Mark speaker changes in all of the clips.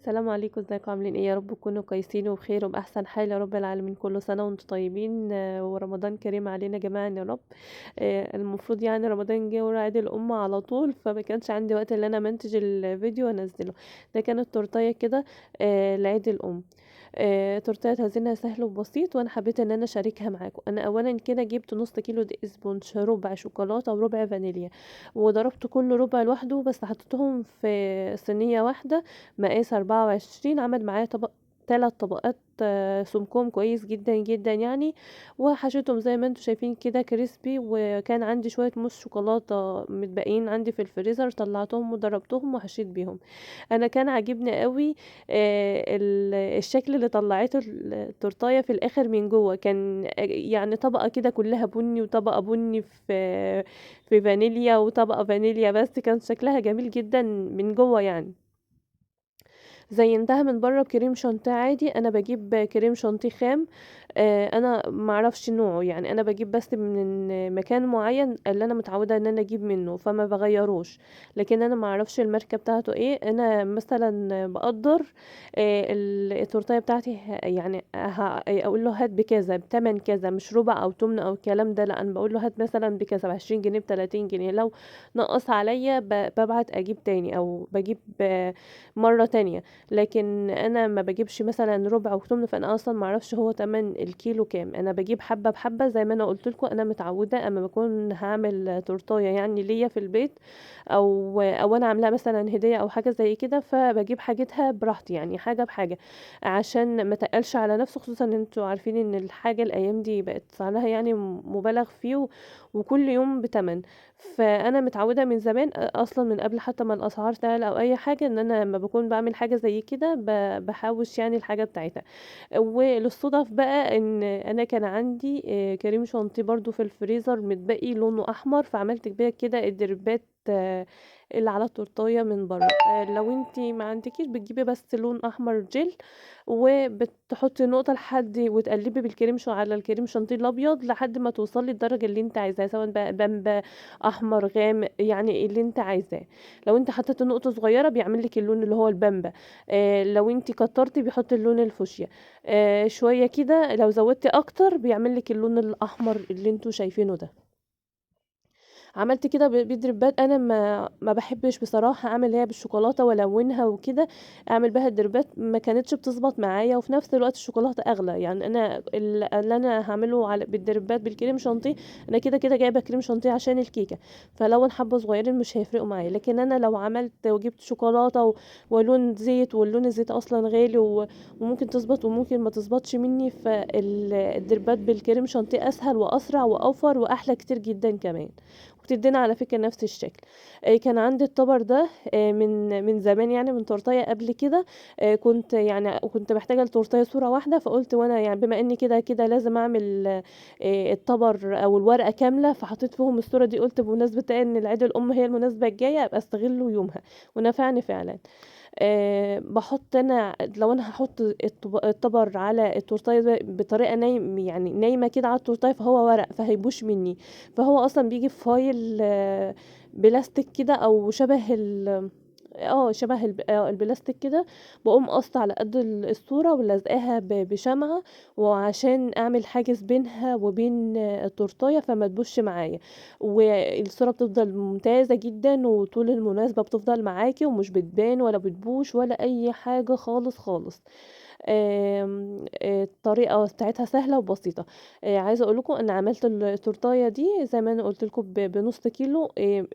Speaker 1: السلام عليكم، ازيكم عاملين ايه؟ يا رب تكونوا كويسين وبخير وبأحسن حال يا رب العالمين. كل سنة وانتم طيبين ورمضان كريم علينا جميعا يا رب. المفروض يعني رمضان جه ورا عيد الأم على طول، فما كانش عندي وقت ان انا منتج الفيديو وانزله. ده كانت تورتايه كده لعيد الأم. تورتايه تزيينها سهل وبسيط، وانا حبيت ان انا اشاركها معاكم. انا اولا كده جبت نص كيلو دقيق اسبونج، ربع شوكولاته وربع فانيليا، وضربت كل ربع لوحده، بس حطيتهم في صينيه واحده مقاس 24. عمل معايا 3 طبقات سمكهم كويس جدا جدا يعني. وحشيتهم زي ما انتم شايفين كده كريسبي. وكان عندي شوية موس شوكولاتة متبقين عندي في الفريزر، طلعتهم وضربتهم وحشيت بيهم. انا كان عاجبني قوي الشكل اللي طلعته التورتايه في الاخر من جوه. كان يعني طبقة كده كلها بني، وطبقة بني في فانيليا، وطبقة فانيليا، بس كان شكلها جميل جدا من جوه يعني. زينتها من بره بكريم شانتيه عادي. انا بجيب كريم شانتيه خام. انا معرفش نوعه يعني، انا بجيب بس من مكان معين اللي انا متعوده ان انا اجيب منه، فما بغيروش. لكن انا معرفش الماركه بتاعته ايه. انا مثلا بقدر التورتيه بتاعتي يعني اقول له هات بكذا، بتمن كذا، مش ربع او تمن او الكلام ده. لا، انا بقول له هات مثلا بكذا، ب20 جنيه، ب30 جنيه. لو نقص عليا ببعت اجيب تاني، او بجيب مرة تانية. لكن انا ما بجيبش مثلا ربع وتمن، فانا اصلا ما اعرفش هو تمن الكيلو كام. انا بجيب حبه بحبه زي ما انا قلت لكم. انا متعوده اما بكون هعمل تورتايه يعني ليا في البيت، او انا عاملاها مثلا هديه او حاجه زي كده، فبجيب حاجتها براحتي يعني، حاجه بحاجه، عشان ما تقلش على نفسه. خصوصا ان انتوا عارفين ان الحاجه الايام دي بقت سعرها يعني مبالغ فيه، وكل يوم بتمن. فانا متعوده من زمان اصلا، من قبل حتى ما الاسعار تعلى او اي حاجه، ان انا لما بكون بعمل حاجه زي كده بحوش يعني الحاجه بتاعتها. وللصدف بقى ان انا كان عندي كريم شانتيه برضو في الفريزر متبقي لونه احمر، فعملت بيها كده الدربات اللي على التورتايه من بره. لو انتي ما عندكيش، بتجيبي بس لون احمر جل، وبتحطي نقطه لحد وتقلبي بالكريم على الكريم شانتيه الابيض لحد ما توصلي الدرجه اللي انت عايزاها، سواء بقى بامبا، احمر غامق، يعني اللي انت عايزاه. لو انت حطيت نقطه صغيره بيعمل لك اللون اللي هو البامبا. لو انت كترتي بيحط اللون الفوشيا. شويه كده لو زودتي اكتر بيعمل لك اللون الاحمر اللي انتوا شايفينه ده. عملت كده بدريبات. انا ما بحبش بصراحه اعمل هي بالشوكولاته والونها وكده، اعمل بها الدريبات ما كانتش بتظبط معايا. وفي نفس الوقت الشوكولاته اغلى يعني. انا اللي انا هعمله على بالدريبات بالكريم شانتيه، انا كده كده جايبه كريم شانتيه عشان الكيكه، فلو حبه صغيرين مش هيفرقوا معايا. لكن انا لو عملت وجبت شوكولاته ولون زيت، واللون الزيت اصلا غالي وممكن تظبط وممكن ما تظبطش مني، فالدريبات بالكريم شانتيه اسهل واسرع واوفر واحلى كتير جدا كمان، وبتدينا على فكرة نفس الشكل. كان عندي الطبر ده من زمان يعني، من تورتايه قبل كده. كنت محتاجة لتورتايه صورة واحدة، فقلت وانا يعني بما اني كده كده لازم اعمل الطبر او الورقة كاملة، فحطيت فيهم الصورة دي. قلت بمناسبة ان العيد الام هي المناسبة الجاية، ابقى استغله يومها، ونفعني فعلا. باحط أنا، لو أنا هاحط الطبر على التورتاية بطريقة يعني نايمة كده على التورتاية، فهو ورق فهيبوش مني. فهو أصلا بيجي في فايل بلاستيك كده، أو شبه شبه البلاستيك كده. باقوم قاصة على قد الصورة ولازقاها بشمعة، وعشان أعمل حاجز بينها وبين التورتاية فما تبوظش معايا. والصورة بتفضل ممتازة جدا، وطول المناسبة بتفضل معاكي ومش بتبان ولا بتبوش ولا أي حاجة خالص خالص. الطريقة بتاعتها سهلة وبسيطة. عايزة اقول لكم ان عملت التورتايه دي زي ما انا قلت لكم بنص كيلو.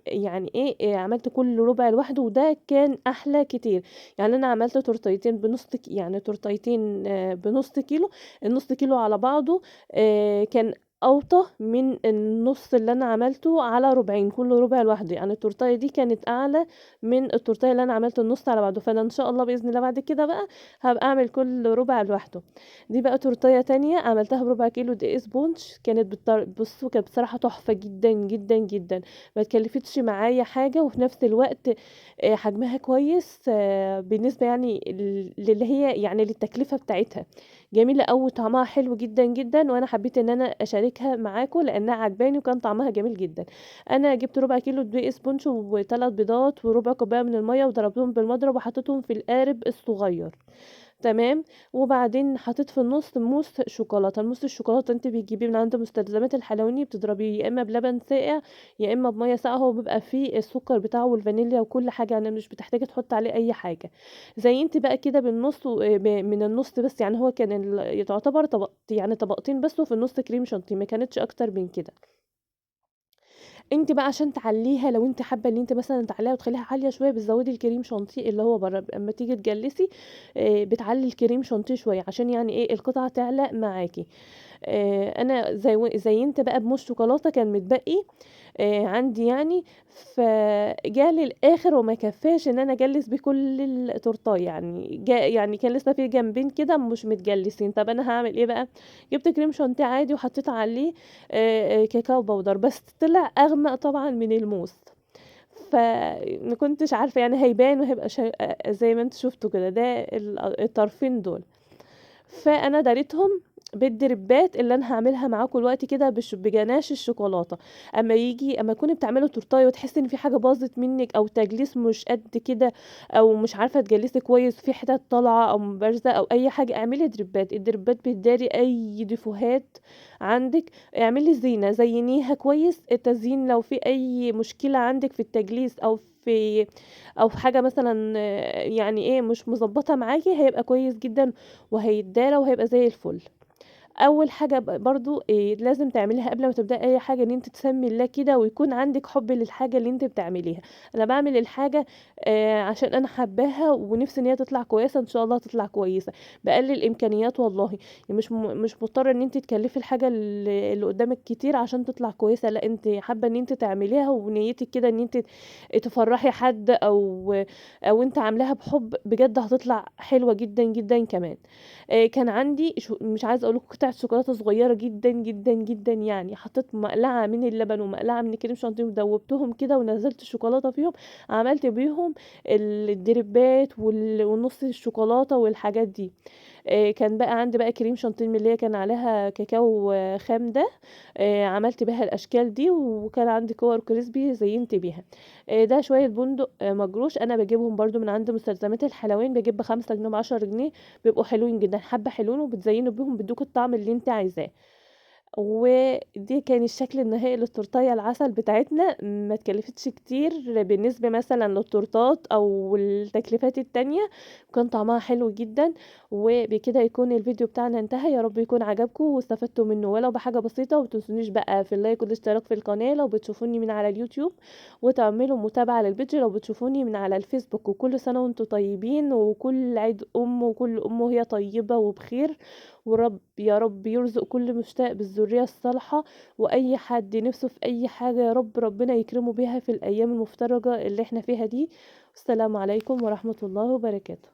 Speaker 1: يعني ايه، عملت كل ربع لوحده، وده كان احلى كتير. يعني انا عملت تورتيتين يعني تورتيتين بنص كيلو. النص كيلو على بعضه كان اوطى من النص اللي انا عملته على ربعين، كل ربع لوحده. يعني التورتايه دي كانت اعلى من التورتايه اللي انا عملت النص على بعضه. فانا ان شاء الله باذن الله بعد كده بقى هابقى اعمل كل ربع لوحده. دي بقى تورتيه تانية عملتها بربع كيلو دقيق سبونج. كانت بصوا كانت بصراحه تحفه جدا جدا جدا. ما تكلفتش معايا حاجه، وفي نفس الوقت حجمها كويس بالنسبه يعني اللي هي يعني للتكلفه بتاعتها. جميله قوي، طعمها حلو جدا جدا، وانا حبيت ان انا اشاركها أشاركها معاكم لأنها عجباني وكان طعمها جميل جدًا. أنا جبت ربع كيلو دقيق اسبونج و3 بيضات وربع كوباية من المَيّة وضربتهم بالمضرب وحطيتهم في القارب الصغير. تمام، وبعدين حطيت في النُص موس شوكولاتة، الموس الشوكولاتة أنتِ بتجيبيه من عند مستلزمات الحلواني بتضربيه يا إما بلبن ساقع، يا إما بمَيّة ساقعة، هو بيبقى فيه السكر بتاعه والفانيليا وكل حاجة، يعني مش بتحتاجي تحطّي عليه أي حاجة، زيّنتِ بقى كده بالنُص و من النُص بس، يعني هو كان تعتبر يعني طبقتين بس وفي النُص كريم شانتيه، ما كانتش أكتر من كده. أنتِ بقى عشان تعلّيها لو أنتِ حابة إن أنتِ مثلًا تعلّيها وتخلّيها عالية شوية بتزوّدي الكريم شانتيه اللي هو برّه، أمّا تيجي تجلّسي بتعلّي الكريم شانتيه شوية عشان يعني إيه، القطعة تعلى معاكِ. أنا زيّنت بقى بموس شوكولاتة كان متبقي عندي يعني، فجه للآخر وما كفّاش إن أنا أجلّس بيه كل التورتاية، يعني يعني كان لسه في جنبين كده مش متجلّسين، طَب أنا هاعمل إيه بقى، جِبت كريم شانتيه عادي وحطيت عليه كاكاو باودر، بس طلع أغمق طبعًا من الموس، فما كنتش عارفة يعني هيبان وهيبقى زي ما أنتم شُفتوا كده، ده الطرفين دول. فأنا داريتهم بالدريبات اللي أنا هاعملها معاكم دلوقتي كده بجناش الشوكولاتة، أمّا تكوني بتعملوا تورتاية وتحسّي إن في حاجة باظت منِّك أو تجليس مش قد كده أو مش عارفة تجلّسي كويس، في حتت طالعة أو بارزة أو أي حاجة، اعملي دريبات، الدريبات بتداري أي ديفوهات عندِك، اعملي زينة، زيّنيها كويس، التزيين لو في أي مشكلة عندِك في التجليس أو في حاجة مثلًا يعني إيه مش مضبّطة معاكِ هيبقى كويس جدًا وهيتدارى وهيبقى زي الفل. أول حاجة برضه لازم تعمليها قبل ما تبدئي أي حاجة إن أنتِ تسمّي الله كده ويكون عندِك حُب للحاجة اللي أنتِ بتعمليها. أنا باعمل الحاجة عشان أنا حاباها ونِفْسي إن هي تطلع كويسة، إن شاء الله هتطلع كويسة، بأقل الإمكانيات والله، يعني مش مضطرة إن أنتِ تكلّفي الحاجة اللي قدّامِك كتير عشان تطلع كويسة، لأ أنتِ حابة إن أنتِ تعمليها ونيّتِك كده إن أنتِ تفرّحي حد أو أنتِ عاملاها بحُب، بجد هتطلع حلوة جدًا، جدًا كمان. كان عندي مش عايزة أقول لكم قطعة شوكولاتة صغيّرة جدًا، جدًا، جدًا يعني، حطيت مقلعة من اللبن ومقلعة من الكريم شانتيه ودوّبتهم كده ونزّلت الشوكولاتة فيهم، عملت بيهم الدريبات ونُص الشوكولاتة والحاجات دي. كان بقى عندي بقى كريم شانتيه من اللي هي كان عليها كاكاو خام ده، عملت بيها الأشكال دي، وكان عندي كور كريسبي زيّنت بيها. ده شوية بندق مجروش أنا باجيبهم برضه من عند مستلزمات الحلواني، باجيب ب5 جنيه وب10 جنيه، بيبقوا حلوين جدًا، حبّة حلوين وبتزيّنوا بيهم بيدّوكِ الطعم اللي أنتِ عايزاه. ودي كان الشكل النهائي للتورتاية العسل بتاعتنا، ما اتكلفتش كتير بالنسبة مثلًا للتورتات أو التكليفات التانية، وكان طعمها حلو جدًا، وبكده يكون الفيديو بتاعنا انتهى، يا رب يكون عجبكم واستفدتوا منه ولو بحاجة بسيطة، وما تنسونيش بقى في اللايك والاشتراك في القناة لو بتشوفوني من على اليوتيوب، وتعملوا متابعة للفيديو لو بتشوفوني من على الفيسبوك، وكل سنة وأنتم طيبين، وكل عيد وكل أم وهي طيبة وبخير. يا رب يرزق كل مشتاق بالذرية الصالحة، وأي حد نِفْسه في أي حاجة يا رب ربنا يكرمه بيها في الأيام المفترجة اللي إحنا فيها دي. والسلام عليكم ورحمة الله وبركاته.